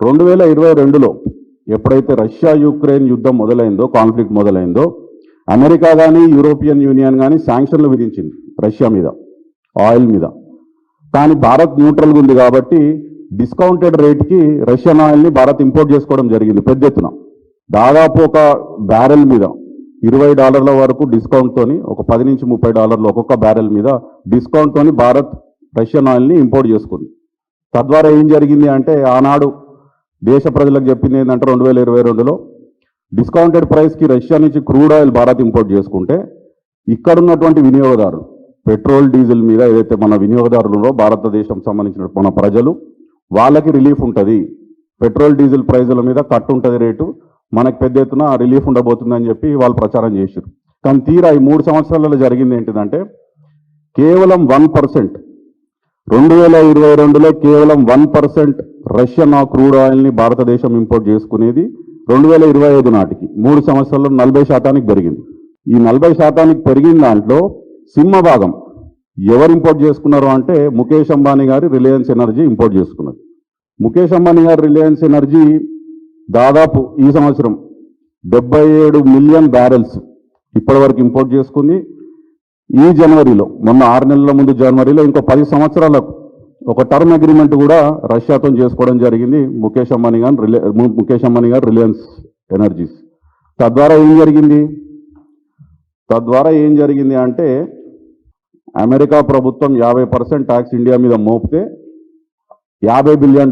2022లో ఎప్పుడైతే Russia Ukraine యుద్ధం మొదలైందో, conflict మొదలైందో, America కానీ యూరోపియన్ యూనియన్ కానీ శాంక్షన్లు విధించింది రష్యా మీద, ఆయిల్ మీద. కానీ భారత్ న్యూట్రల్గా ఉంది కాబట్టి డిస్కౌంటెడ్ రేట్కి రష్యన్ ఆయిల్ని భారత్ ఇంపోర్ట్ చేసుకోవడం జరిగింది పెద్ద ఎత్తున. దాదాపు ఒక బ్యారెల్ మీద $20 వరకు డిస్కౌంట్తోని, ఒక $10 నుంచి $30 ఒక్కొక్క బ్యారెల్ మీద డిస్కౌంట్తోని భారత్ రష్యన్ ఆయిల్ని ఇంపోర్ట్ చేసుకుంది. తద్వారా ఏం జరిగింది అంటే, ఆనాడు దేశ ప్రజలకు చెప్పింది ఏంటంటే 2022లో డిస్కౌంటెడ్ ప్రైస్కి రష్యా నుంచి క్రూడ్ ఆయిల్ భారత్ ఇంపోర్ట్ చేసుకుంటే ఇక్కడున్నటువంటి వినియోగదారులు పెట్రోల్ డీజిల్ మీద ఏదైతే మన వినియోగదారులు భారతదేశం సంబంధించిన మన ప్రజలు, వాళ్ళకి రిలీఫ్ ఉంటుంది. పెట్రోల్ డీజిల్ ప్రైజుల మీద కట్ ఉంటుంది రేటు, మనకు పెద్ద ఎత్తున రిలీఫ్ ఉండబోతుందని చెప్పి వాళ్ళు ప్రచారం చేశారు. కానీ తీరా ఈ 3 సంవత్సరాలలో జరిగింది ఏంటిదంటే, కేవలం 1%, 2022లో కేవలం 1% రష్యన్ క్రూడ్ ఆయిల్ని భారతదేశం ఇంపోర్ట్ చేసుకునేది 2025 నాటికి 3 సంవత్సరాల్లో 40% పెరిగింది. ఈ 40% పెరిగిన దాంట్లో సింహభాగం ఎవరు ఇంపోర్ట్ చేసుకున్నారు అంటే, ముఖేష్ అంబానీ గారి రిలయన్స్ ఎనర్జీ ఇంపోర్ట్ చేసుకున్నది. ముఖేష్ అంబానీ గారి రిలయన్స్ ఎనర్జీ దాదాపు ఈ సంవత్సరం 77 మిలియన్ బ్యారెల్స్ ఇప్పటివరకు ఇంపోర్ట్ చేసుకుంది. ఈ జనవరిలో, మొన్న 6 నెలల ముందు జనవరిలో ఇంకో 10 సంవత్సరాలకు ఒక టర్మ్ అగ్రిమెంట్ కూడా రష్యాతో చేసుకోవడం జరిగింది ముఖేష్ అంబానీ గారు రిలయన్స్ ఎనర్జీస్. తద్వారా ఏం జరిగింది అంటే, అమెరికా ప్రభుత్వం 50% ట్యాక్స్ ఇండియా మీద మోపితే $50 బిలియన్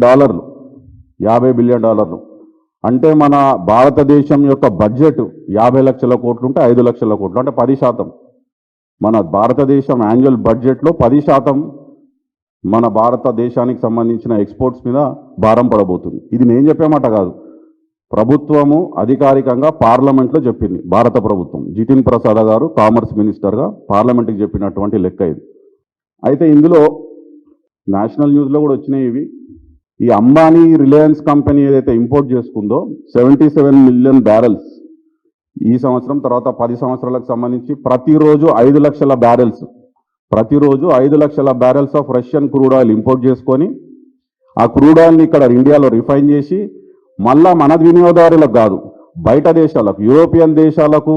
అంటే మన భారతదేశం యొక్క బడ్జెట్ 50 లక్షల కోట్లు ఉంటే 5 లక్షల కోట్లు అంటే 10%. మన భారతదేశం యాన్యువల్ బడ్జెట్లో 10% మన భారతదేశానికి సంబంధించిన ఎక్స్పోర్ట్స్ మీద భారం పడబోతుంది. ఇది నేను చెప్పేమాట కాదు, ప్రభుత్వము అధికారికంగా పార్లమెంట్లో చెప్పింది. భారత ప్రభుత్వం, జితిన్ ప్రసాద్ గారు కామర్స్ మినిస్టర్గా పార్లమెంట్కి చెప్పినటువంటి లెక్క ఇది. అయితే ఇందులో నేషనల్ న్యూస్లో కూడా వచ్చినాయి ఇవి. ఈ అంబానీ రిలయన్స్ కంపెనీ ఏదైతే ఇంపోర్ట్ చేసుకుందో 77 మిలియన్ బ్యారెల్స్ ఈ సంవత్సరం, తర్వాత 10 సంవత్సరాలకు సంబంధించి ప్రతిరోజు 5 లక్షల barrels of Russian crude oil import చేసుకొని, ఆ క్రూడ్ ఆయిల్ని ఇక్కడ ఇండియాలో రిఫైన్ చేసి మళ్ళా మన వినియోగదారులకు కాదు, బయట దేశాలకు, యూరోపియన్ దేశాలకు,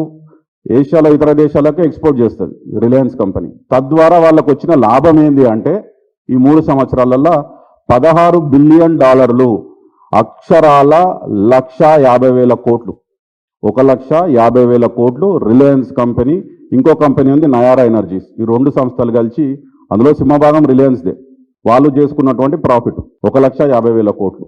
ఏషియాలో ఇతర దేశాలకు ఎక్స్పోర్ట్ చేస్తుంది రిలయన్స్ కంపెనీ. తద్వారా వాళ్ళకు వచ్చిన లాభం ఏంది అంటే, ఈ 3 సంవత్సరాలలో $16 బిలియన్, అక్షరాల 1,50,000 కోట్లు, 1,50,000 కోట్లు రిలయన్స్ కంపెనీ. ఇంకో కంపెనీ ఉంది నయారా ఎనర్జీస్. ఈ 2 సంస్థలు కలిసి, అందులో సింహభాగం రిలయన్స్దే, వాళ్ళు చేసుకున్నటువంటి ప్రాఫిట్ 1,50,000 కోట్లు.